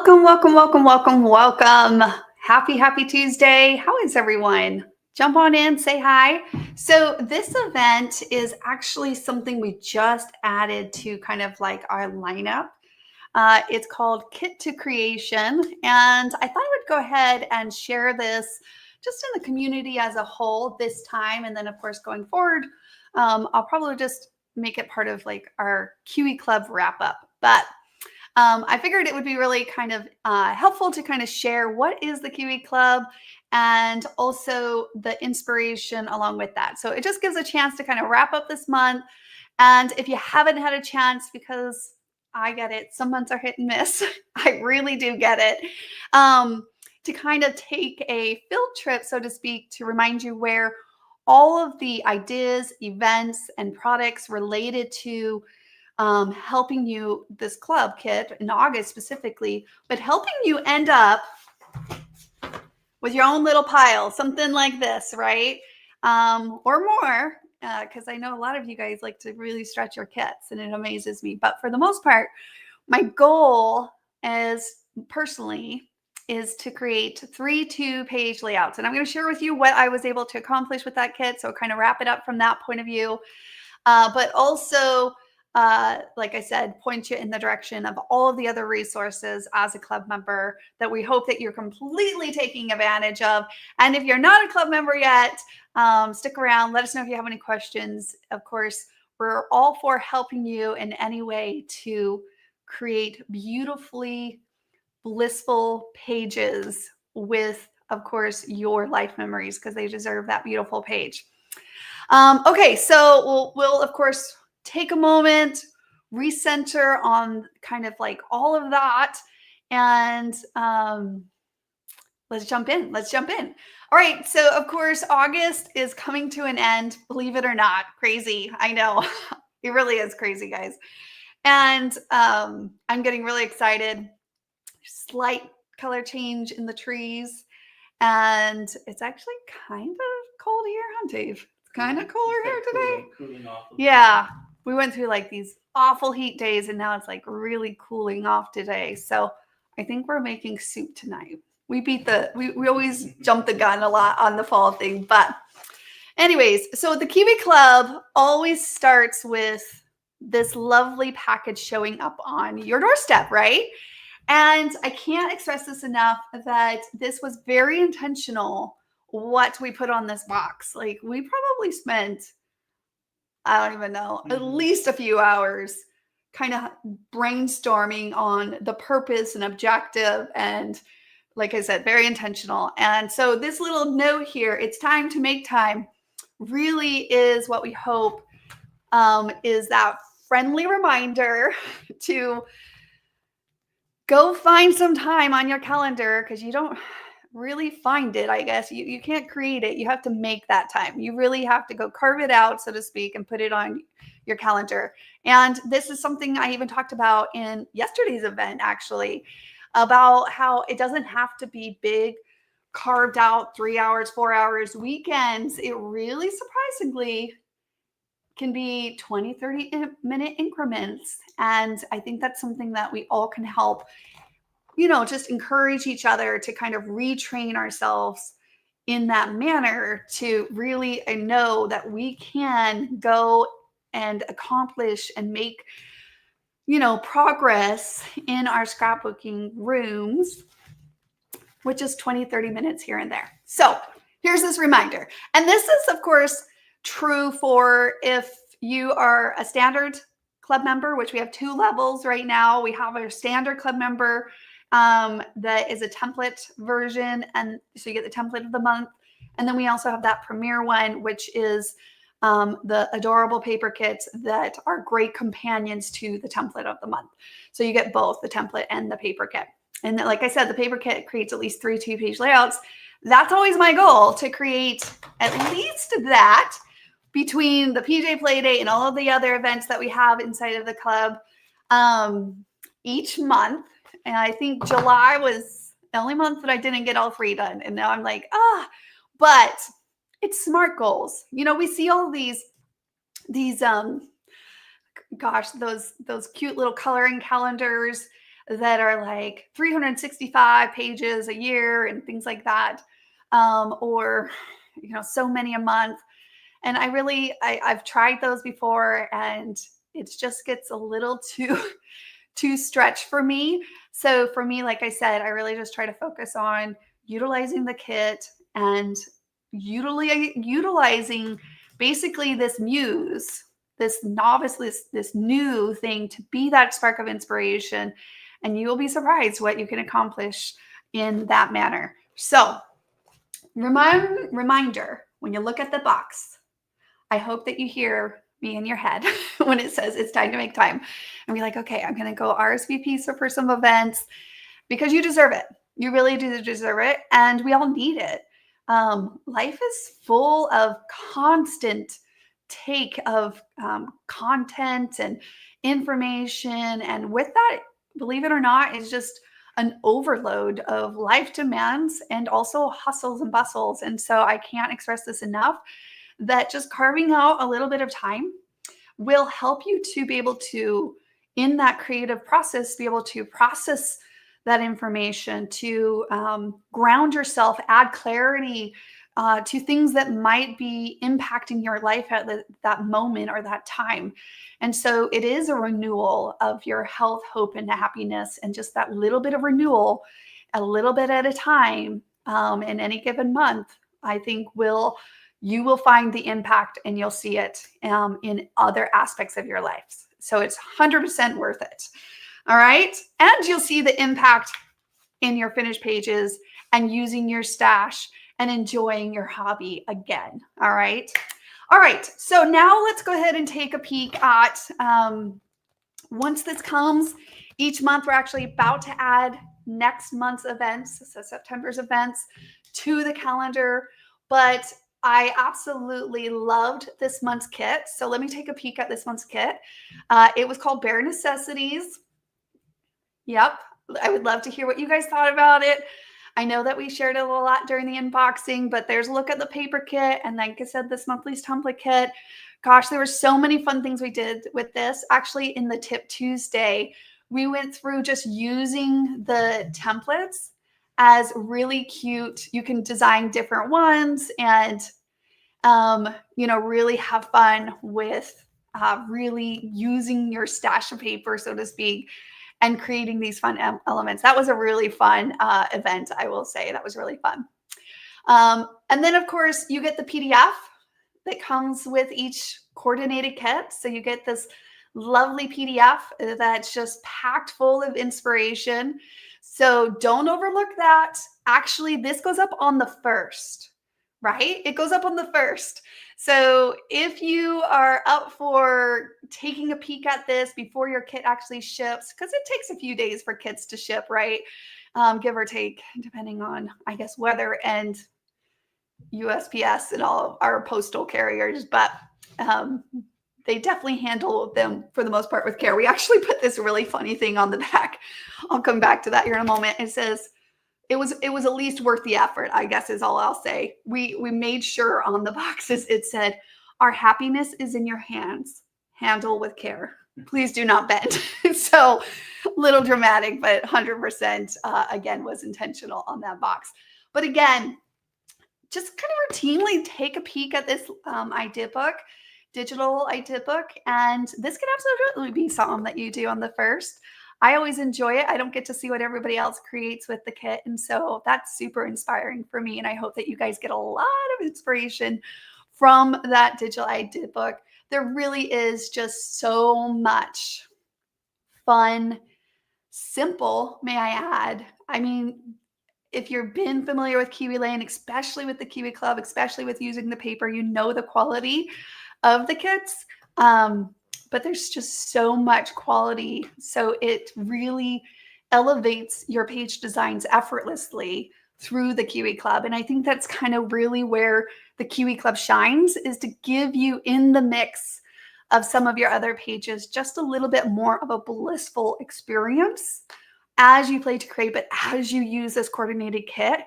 Welcome, welcome, welcome, welcome, welcome. Happy Tuesday. How is everyone? Jump on in, say hi. So this event is actually something we just added to kind of like our lineup. It's called Kit to Creation. And I thought I would go ahead and share this just in the community as a whole this time. And then of course, going forward, I'll probably just make it part of like our Kiwi Club wrap up. But I figured it would be really kind of helpful to kind of share what is the Kiwi Club and also the inspiration along with that. So it just gives a chance to kind of wrap up this month. And if you haven't had a chance, because I get it, some months are hit and miss, I really do get it, to kind of take a field trip, so to speak, to remind you where all of the ideas, events, and products related to helping you, this club kit in August specifically, but helping you end up with your own little pile, something like this, right? Or more, because I know a lot of you guys like to really stretch your kits and it amazes me. But for the most part, my goal personally is to create 3 2-page layouts. And I'm going to share with you what I was able to accomplish with that kit. So kind of wrap it up from that point of view. But also, like I said, point you in the direction of all of the other resources as a club member that we hope that you're completely taking advantage of. And if you're not a club member yet, stick around. Let us know if you have any questions. Of course, we're all for helping you in any way to create beautifully blissful pages with, of course, your life memories, because they deserve that beautiful page. Okay, so we'll of course take a moment, recenter on kind of like all of that, and let's jump in. All right, so of course, August is coming to an end, believe it or not. Crazy, I know. It really is crazy, guys. And I'm getting really excited. Slight color change in the trees, and it's actually kind of cold here, huh, Dave? Kind of cooler here today. Cooling off. Yeah, we went through like these awful heat days, and now it's like really cooling off today. So I think we're making soup tonight. We always jump the gun a lot on the fall thing. But anyways, so the Kiwi Club always starts with this lovely package showing up on your doorstep, right? And I can't express this enough that this was very intentional what we put on this box. Like, we probably spent, I don't even know, at least a few hours kind of brainstorming on the purpose and objective. And like I said, very intentional. And so this little note here, it's time to make time, really is what we hope is that friendly reminder to go find some time on your calendar, because you don't really find it, I guess. You can't create it. You have to make that time. You really have to go carve it out, so to speak, and put it on your calendar. And this is something I even talked about in yesterday's event, actually, about how it doesn't have to be big, carved out 3 hours, 4 hours, weekends. It really surprisingly can be 20, 30-minute increments. And I think that's something that we all can help, just encourage each other to kind of retrain ourselves in that manner to really know that we can go and accomplish and make, progress in our scrapbooking rooms with just 20, 30 minutes here and there. So here's this reminder. And this is, of course, true for if you are a standard club member, which we have 2 levels right now. We have our standard club member that is a template version. And so you get the template of the month. And then we also have that premier one, which is the adorable paper kits that are great companions to the template of the month. So you get both the template and the paper kit. And like I said, the paper kit creates at least 3 2-page layouts. That's always my goal, to create at least that between the PJ Playdate and all of the other events that we have inside of the club each month. And I think July was the only month that I didn't get all 3 done. And now I'm like, but it's SMART goals. We see all these those cute little coloring calendars that are like 365 pages a year and things like that, or so many a month. And I've tried those before, and it just gets a little too too stretched for me. So for me, like I said, I really just try to focus on utilizing the kit and utilizing basically this muse, this novice, this new thing to be that spark of inspiration. And you will be surprised what you can accomplish in that manner. So reminder, when you look at the box, I hope that you hear me in your head when it says it's time to make time and be like, okay, I'm going to go RSVP for some events because you deserve it. You really do deserve it. And we all need it. Life is full of constant take of content and information. And with that, believe it or not, it's just an overload of life demands and also hustles and bustles. And so I can't express this enough, that just carving out a little bit of time will help you to be able to, in that creative process, be able to process that information, to ground yourself, add clarity to things that might be impacting your life at that moment or that time. And so it is a renewal of your health, hope, and happiness, and just that little bit of renewal, a little bit at a time, in any given month, I think you will find the impact, and you'll see it in other aspects of your life. So it's 100% worth it. All right. And you'll see the impact in your finished pages and using your stash and enjoying your hobby again. All right. All right. So now let's go ahead and take a peek at, once this comes, each month we're actually about to add next month's events, so September's events, to the calendar. But I absolutely loved this month's kit. So let me take a peek at this month's kit. It was called Bare Necessities. Yep. I would love to hear what you guys thought about it. I know that we shared it a lot during the unboxing, but there's a look at the paper kit. And like I said, this monthly's template kit. Gosh, there were so many fun things we did with this. Actually, in the Tip Tuesday, we went through just using the templates as really cute. You can design different ones and, really have fun with really using your stash of paper, so to speak, and creating these fun elements. That was a really fun event, I will say. That was really fun. And then, of course, you get the PDF that comes with each coordinated kit. So you get this lovely PDF that's just packed full of inspiration. So don't overlook that. Actually, this goes up on the 1st, right? It goes up on the 1st. So if you are up for taking a peek at this before your kit actually ships, because it takes a few days for kits to ship, right? Give or take, depending on, I guess, weather and USPS and all of our postal carriers, but they definitely handle them for the most part with care. We actually put this really funny thing on the back. I'll come back to that here in a moment. It says, it was at least worth the effort, I guess is all I'll say. We made sure on the boxes it said, our happiness is in your hands. Handle with care. Please do not bend. So little dramatic, but 100% again was intentional on that box. But again, just kind of routinely take a peek at this idea book, digital idea book, and this can absolutely be something that you do on the 1st. I always enjoy it. I don't get to see what everybody else creates with the kit. And so that's super inspiring for me. And I hope that you guys get a lot of inspiration from that digital idea book. There really is just so much fun, simple, may I add. I mean, if you've been familiar with Kiwi Lane, especially with the Kiwi Club, especially with using the paper, you know the quality of the kits. But there's just so much quality. So it really elevates your page designs effortlessly through the Kiwi Club. And I think that's kind of really where the Kiwi Club shines, is to give you in the mix of some of your other pages just a little bit more of a blissful experience as you play to create, but as you use this coordinated kit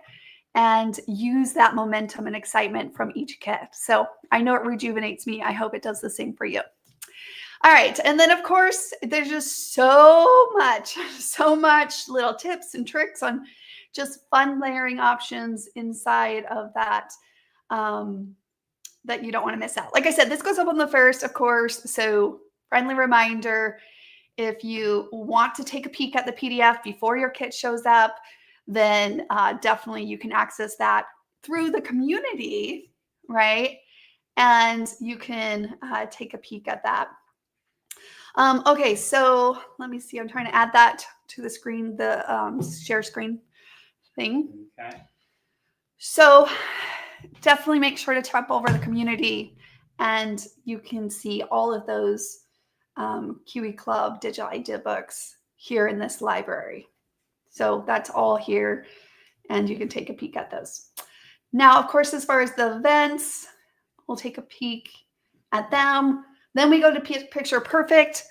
and use that momentum and excitement from each kit. So I know it rejuvenates me. I hope it does the same for you. All right. And then, of course, there's just so much, so much little tips and tricks on just fun layering options inside of that that you don't want to miss out. Like I said, this goes up on the first, of course. So, friendly reminder, if you want to take a peek at the PDF before your kit shows up, then definitely you can access that through the community, right? And you can take a peek at that. Okay, so let me see. I'm trying to add that to the screen, the share screen thing. Okay. So definitely make sure to tap over the community, and you can see all of those Kiwi Club digital idea books here in this library. So that's all here, and you can take a peek at those. Now, of course, as far as the events, we'll take a peek at them. Then we go to Picture Perfect.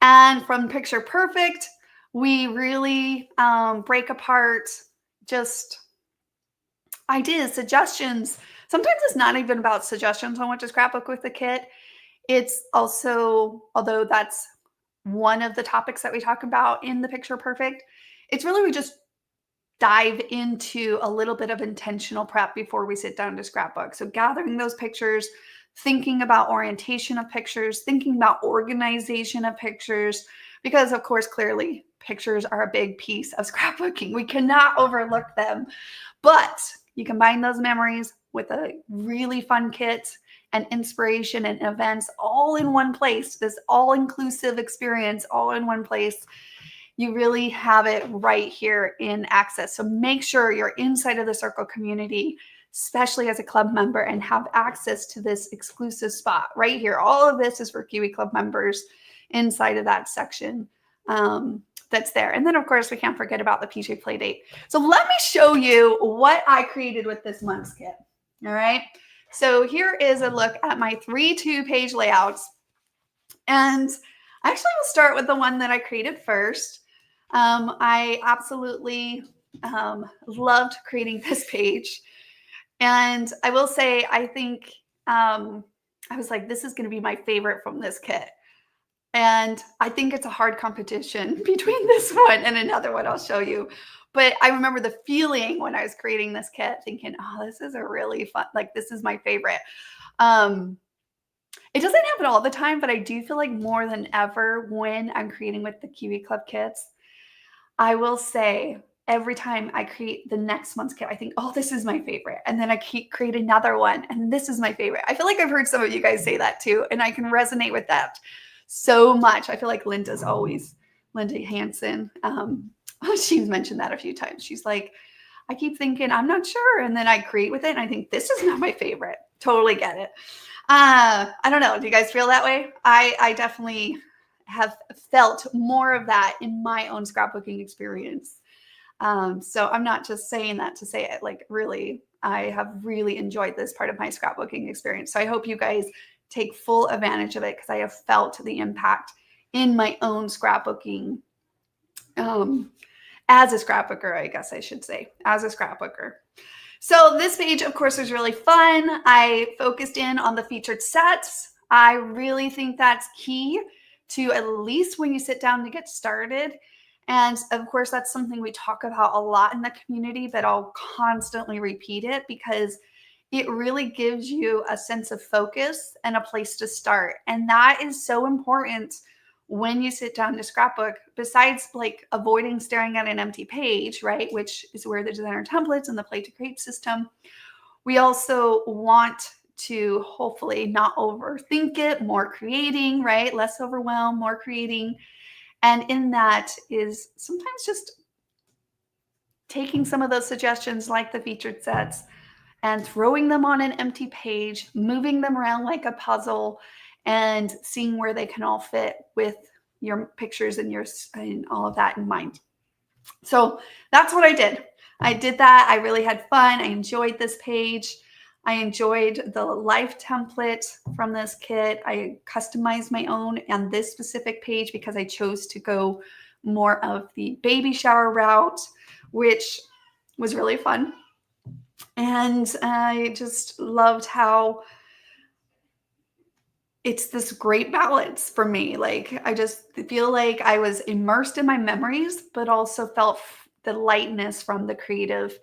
And from Picture Perfect, we really break apart just ideas, suggestions. Sometimes it's not even about suggestions on what to scrapbook with the kit. It's also, although that's one of the topics that we talk about in the Picture Perfect, it's really we just dive into a little bit of intentional prep before we sit down to scrapbook. So gathering those pictures, thinking about orientation of pictures, thinking about organization of pictures, because of course, clearly pictures are a big piece of scrapbooking. We cannot overlook them, but you combine those memories with a really fun kit and inspiration and events all in one place, this all-inclusive experience all in one place. You really have it right here in Access. So make sure you're inside of the Circle community, especially as a club member, and have access to this exclusive spot right here. All of this is for Kiwi Club members inside of that section that's there. And then, of course, we can't forget about the PJ Playdate. So let me show you what I created with this month's kit. All right. So here is a look at my 3 2-page layouts. And I actually will start with the one that I created first. I absolutely loved creating this page. And I will say, I think I was like, this is going to be my favorite from this kit. And I think it's a hard competition between this one and another one I'll show you. But I remember the feeling when I was creating this kit thinking, oh, this is a really fun, like this is my favorite. It doesn't happen all the time, but I do feel like more than ever when I'm creating with the Kiwi Club kits, I will say every time I create the next month's kit, I think, oh, this is my favorite. And then I create another one and this is my favorite. I feel like I've heard some of you guys say that too. And I can resonate with that so much. I feel like Linda Hansen, she's mentioned that a few times. She's like, I keep thinking, I'm not sure. And then I create with it and I think this is not my favorite. Totally get it. I don't know. Do you guys feel that way? I definitely have felt more of that in my own scrapbooking experience. So I'm not just saying that to say it. Like really, I have really enjoyed this part of my scrapbooking experience. So I hope you guys take full advantage of it because I have felt the impact in my own scrapbooking as a scrapbooker, I guess I should say, as a scrapbooker. So this page, of course, was really fun. I focused in on the featured sets. I really think that's key to at least when you sit down to get started. And of course, that's something we talk about a lot in the community, but I'll constantly repeat it because it really gives you a sense of focus and a place to start. And that is so important when you sit down to scrapbook, besides like avoiding staring at an empty page, right? Which is where the designer templates and the play to create system. We also want to hopefully not overthink it, more creating, right? Less overwhelm, more creating. And in that is sometimes just taking some of those suggestions like the featured sets and throwing them on an empty page, moving them around like a puzzle and seeing where they can all fit with your pictures and all of that in mind. So that's what I did. I did that. I really had fun. I enjoyed this page. I enjoyed the life template from this kit. I customized my own on this specific page because I chose to go more of the baby shower route, which was really fun. And I just loved how it's this great balance for me. Like, I just feel like I was immersed in my memories, but also felt the lightness from the creative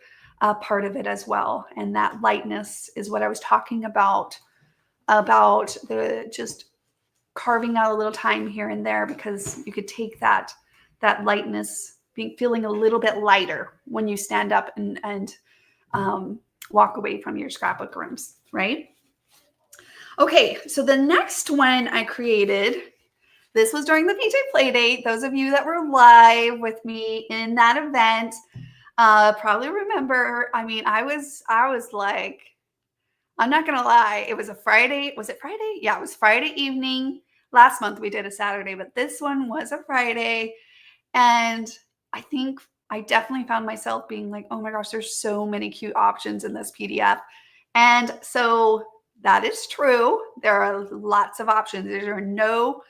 part of it as well. And that lightness is what I was talking about the just carving out a little time here and there, because you could take that lightness, feeling a little bit lighter when you stand up and walk away from your scrapbook rooms, right? Okay, so the next one I created, this was during the PJ Playdate. Those of you that were live with me in that event probably remember. I mean, I was like, I'm not gonna lie, it was a Friday. Was it Friday? Yeah, it was Friday evening. Last month we did a Saturday, but this one was a Friday. And I think I definitely found myself being like, oh my gosh, there's so many cute options in this PDF. And so that is true. There are lots of options. There are no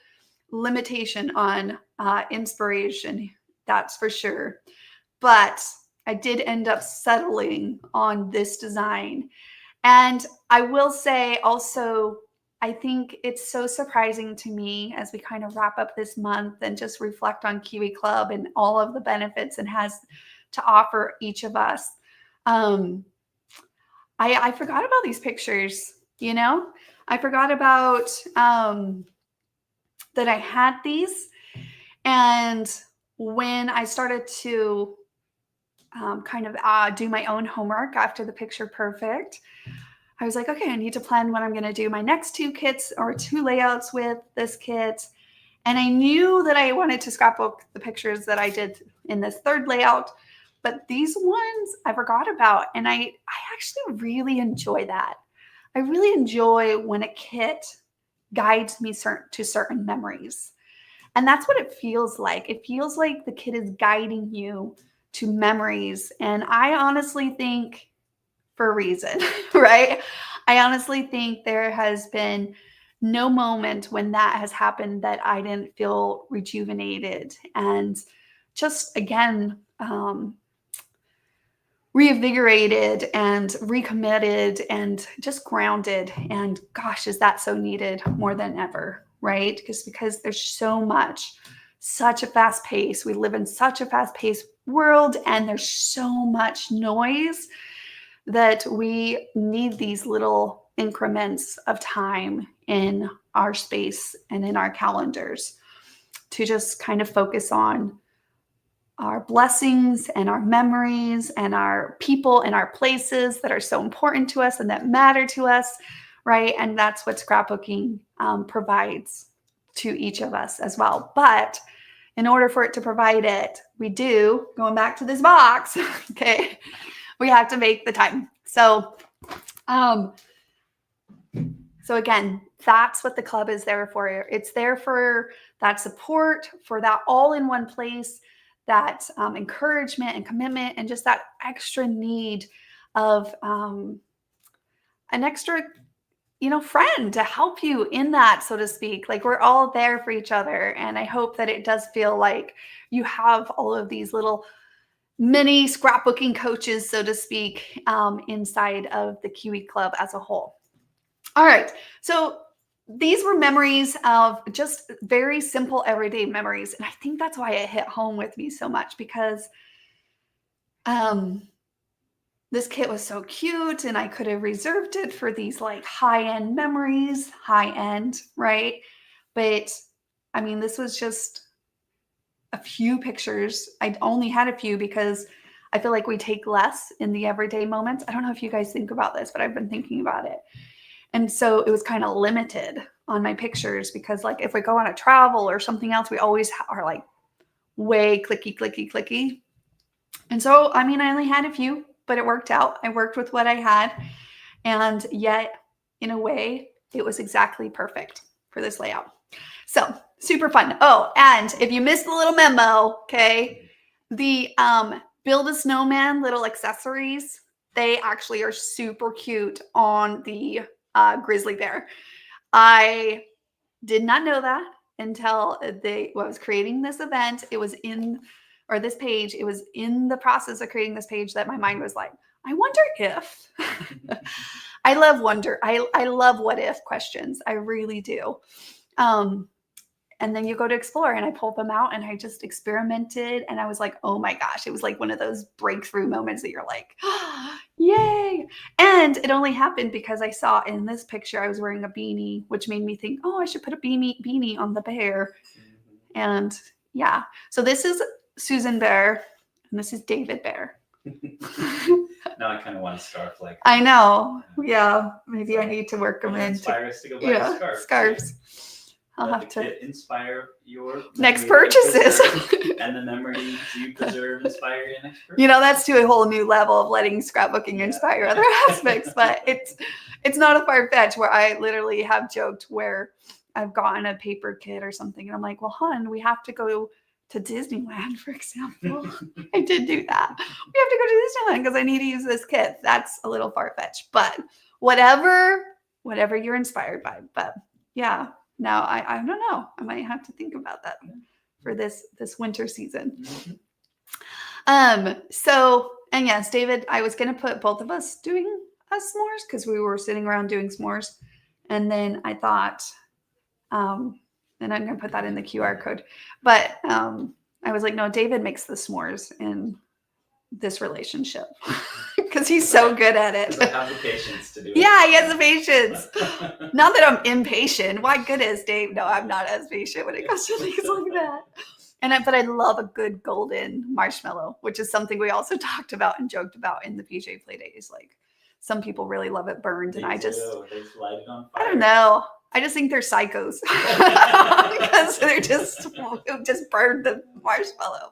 limitation on inspiration, that's for sure. But I did end up settling on this design. And I will say also, I think it's so surprising to me as we kind of wrap up this month and just reflect on Kiwi Club and all of the benefits it has to offer each of us. I forgot about these pictures, you know? I forgot about that I had these. And when I started to kind of do my own homework after the picture perfect, I was like, okay, I need to plan what I'm going to do my next two kits or two layouts with this kit. And I knew that I wanted to scrapbook the pictures that I did in this third layout, but these ones I forgot about. And I actually really enjoy that. I really enjoy when a kit guides me to certain memories. And that's what it feels like. It feels like the kit is guiding you to memories. And I honestly think, for a reason, right? I honestly think there has been no moment when that has happened that I didn't feel rejuvenated and just, again, reinvigorated and recommitted and just grounded. And gosh, is that so needed more than ever, right? Because there's so much, such a fast pace. We live in such a fast paced world, and there's so much noise that we need these little increments of time in our space and in our calendars to just kind of focus on our blessings and our memories and our people and our places that are so important to us and that matter to us, right? And that's what scrapbooking provides to each of us as well. But in order for it to provide it, we do, going back to this box, okay, we have to make the time. So again, that's what the club is there for. It's there for that support, for that all in one place, that encouragement and commitment, and just that extra need of an extra, friend to help you in that, so to speak. Like, we're all there for each other. And I hope that it does feel like you have all of these little mini scrapbooking coaches, so to speak, inside of the Kiwi Club as a whole. All right. So these were memories of just very simple everyday memories. And I think that's why it hit home with me so much, because this kit was so cute, and I could have reserved it for these like high-end memories, high-end, right? But I mean, this was just a few pictures. I only had a few because I feel like we take less in the everyday moments. I don't know if you guys think about this, but I've been thinking about it. And so it was kind of limited on my pictures, because like if we go on a travel or something else, we always are like way clicky, clicky, clicky. And so, I mean, I only had a few, but it worked out. I worked with what I had. And yet, in a way, it was exactly perfect for this layout. So super fun. Oh, and if you missed the little memo, okay, the build a snowman little accessories, they actually are super cute on the grizzly bear. I did not know that until I was creating this event. It was in, or this page, it was in the process of creating this page that my mind was like, I wonder if I love wonder. I love what if questions. I really do. And then you go to explore and I pulled them out and I just experimented and I was like, oh my gosh, it was like one of those breakthrough moments that you're like, oh, yay. And it only happened because I saw in this picture I was wearing a beanie, which made me think, oh, I should put a beanie on the bear. And yeah, so this is Susan Bear and this is David Bear. Now I kind of want a scarf like that. I know. Yeah, maybe I need to work them in. Inspire us to go buy a scarf. Scarves. I'll Let have the to kit inspire your next purchases. And the memories you preserve inspire your next purchase. You know, that's to a whole new level of letting scrapbooking inspire other aspects, but it's not a far fetch where I literally have joked where I've gotten a paper kit or something and I'm like, well, hon, we have to go to Disneyland, for example. I did do that. We have to go to Disneyland because I need to use this kit. That's a little far fetched, but whatever you're inspired by. But yeah. Now, I don't know. I might have to think about that for this winter season. So, and yes, David, I was going to put both of us doing s'mores because we were sitting around doing s'mores. And then I thought, and I'm going to put that in the QR code. But I was like, no, David makes the s'mores in this relationship because he's so good at it. I have the patience to do it. Yeah, he has the patience. Not that I'm impatient. Why goodness, Dave? No, I'm not as patient when it comes to things like that. But I love a good golden marshmallow, which is something we also talked about and joked about in the PJ Play Days. Like some people really love it burned, and They light it on fire. I don't know. I just think they're psychos because they're just burned the marshmallow.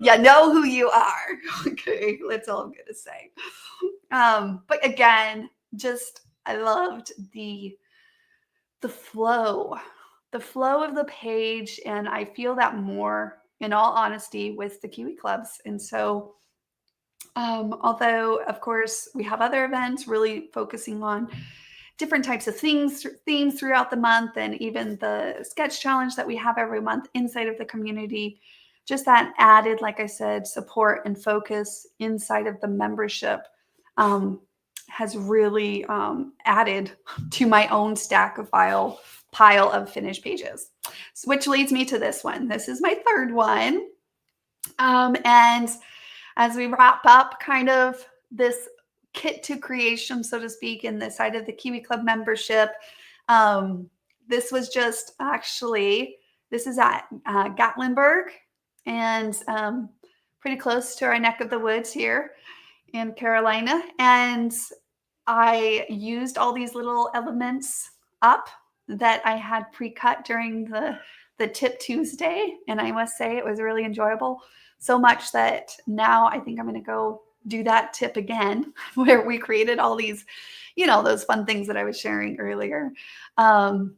You know who you are. Okay, that's all I'm gonna say. But again, I loved the flow of the page, and I feel that more, in all honesty, with the Kiwi Clubs. And so, although of course we have other events really focusing on different types of themes throughout the month, and even the sketch challenge that we have every month inside of the community, just that added, like I said, support and focus inside of the membership has really added to my own stack of pile of finished pages, which leads me to this one. This is my third one. And as we wrap up kind of this kit to creation, so to speak, in the side of the Kiwi Club membership. This was just this is at Gatlinburg and pretty close to our neck of the woods here in Carolina. And I used all these little elements up that I had pre-cut during the Tip Tuesday. And I must say it was really enjoyable, so much that now I think I'm going to go do that tip again, where we created all these, those fun things that I was sharing earlier. You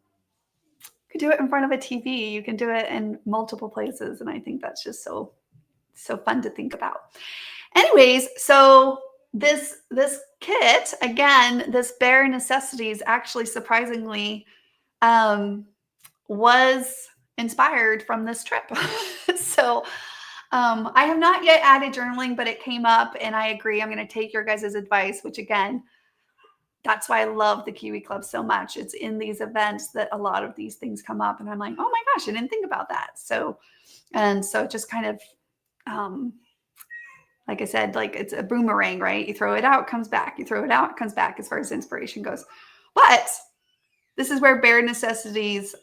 could do it in front of a TV. You can do it in multiple places. And I think that's just so fun to think about. Anyways, so this kit, again, this Bare Necessities, actually surprisingly was inspired from this trip. So I have not yet added journaling, but it came up and I agree. I'm going to take your guys' advice, which again, that's why I love the Kiwi Club so much. It's in these events that a lot of these things come up and I'm like, oh my gosh, I didn't think about that. So it just kind of, like I said, like it's a boomerang, right? You throw it out, it comes back. You throw it out, it comes back as far as inspiration goes. But this is where Bare Necessities,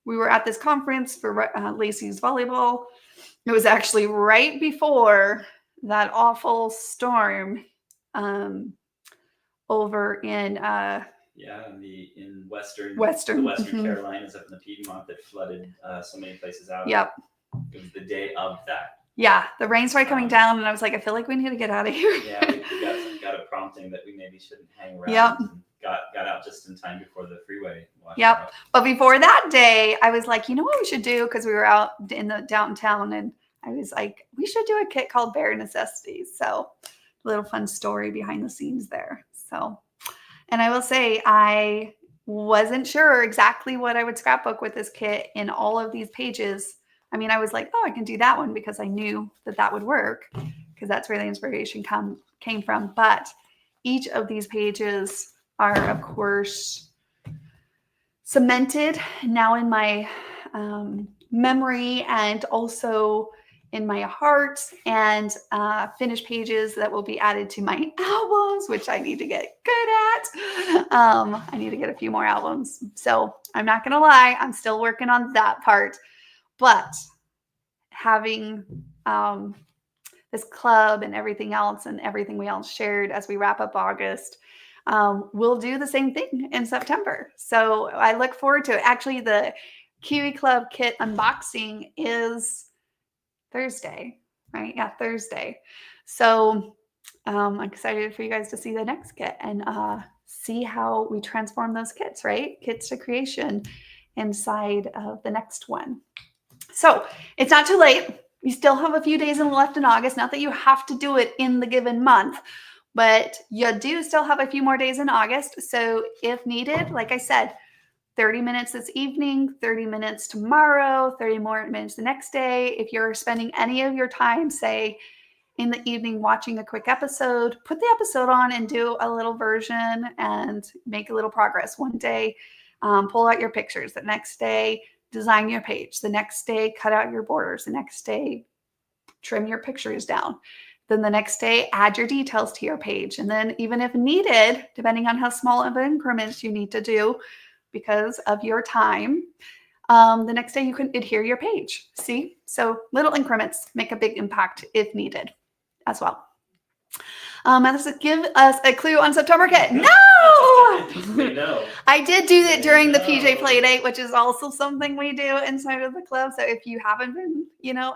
we were at this conference for Lacey's volleyball. It was actually right before that awful storm over in in Western mm-hmm. Carolinas, up in the Piedmont, that flooded so many places out. Yep. It was the day of that. Yeah, the rain started coming down, and I was like, I feel like we need to get out of here. Yeah, we got a prompting that we maybe shouldn't hang around. Yep. And got out just in time before the freeway washed Yep. out. But before that day, I was like, you know what we should do? Because we were out in the downtown, and I was like, we should do a kit called Bare Necessities. So a little fun story behind the scenes there. So, and I will say, I wasn't sure exactly what I would scrapbook with this kit in all of these pages. I mean, I was like, oh, I can do that one because I knew that would work because that's where the inspiration came from. But each of these pages are, of course, cemented now in my memory and also in my heart, and finished pages that will be added to my albums, which I need to get good at. I need to get a few more albums. So I'm not going to lie, I'm still working on that part. But having this club and everything we all shared as we wrap up August, we'll do the same thing in September. So I look forward to it. Actually, the Kiwi Club kit unboxing is Thursday, right? Yeah, Thursday. So I'm excited for you guys to see the next kit and see how we transform those kits, right? Kits to creation inside of the next one. So it's not too late. You still have a few days left in August. Not that you have to do it in the given month, but you do still have a few more days in August. So if needed, like I said, 30 minutes this evening, 30 minutes tomorrow, 30 more minutes the next day. If you're spending any of your time, say, in the evening watching a quick episode, put the episode on and do a little version and make a little progress. One day, pull out your pictures. The next day, design your page. The next day, cut out your borders. The next day, trim your pictures down. Then the next day, add your details to your page. And then even if needed, depending on how small of increments you need to do, because of your time, the next day you can adhere your page. See? So little increments make a big impact if needed as well. Does it give us a clue on September kit? No! No. I did do that during the PJ Playdate, which is also something we do inside of the club. So if you haven't been,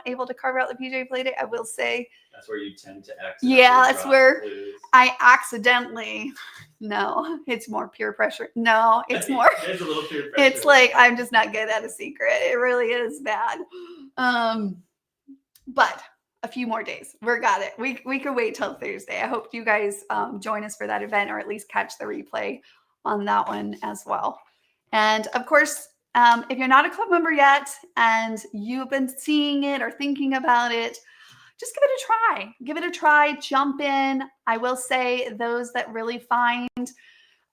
able to carve out the PJ Playdate, I will say that's where you tend to accidentally that's where clues. I accidentally. No, it's more peer pressure. No, it's more. There's a little peer pressure. It's like I'm just not good at a secret. It really is bad. But a few more days. We got it. We could wait till Thursday. I hope you guys join us for that event, or at least catch the replay on that one as well. And of course, if you're not a club member yet and you've been seeing it or thinking about it, just give it a try. Give it a try. Jump in. I will say those that really find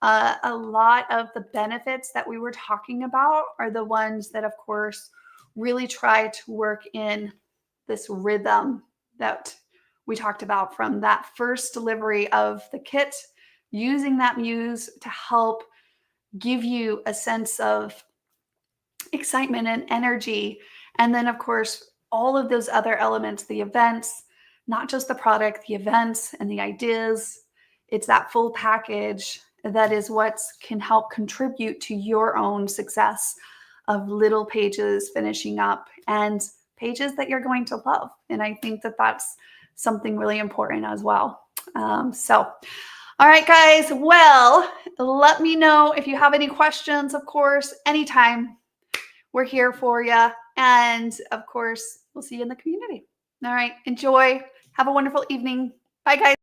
a lot of the benefits that we were talking about are the ones that, of course, really try to work in this rhythm that we talked about from that first delivery of the kit, using that muse to help give you a sense of excitement and energy. And then, of course, all of those other elements, the events, not just the product, the events and the ideas. It's that full package that is what can help contribute to your own success of little pages finishing up and pages that you're going to love. And I think that that's something really important as well. All right, guys. Well, let me know if you have any questions, of course, anytime. We're here for you. And of course, we'll see you in the community. All right. Enjoy. Have a wonderful evening. Bye, guys.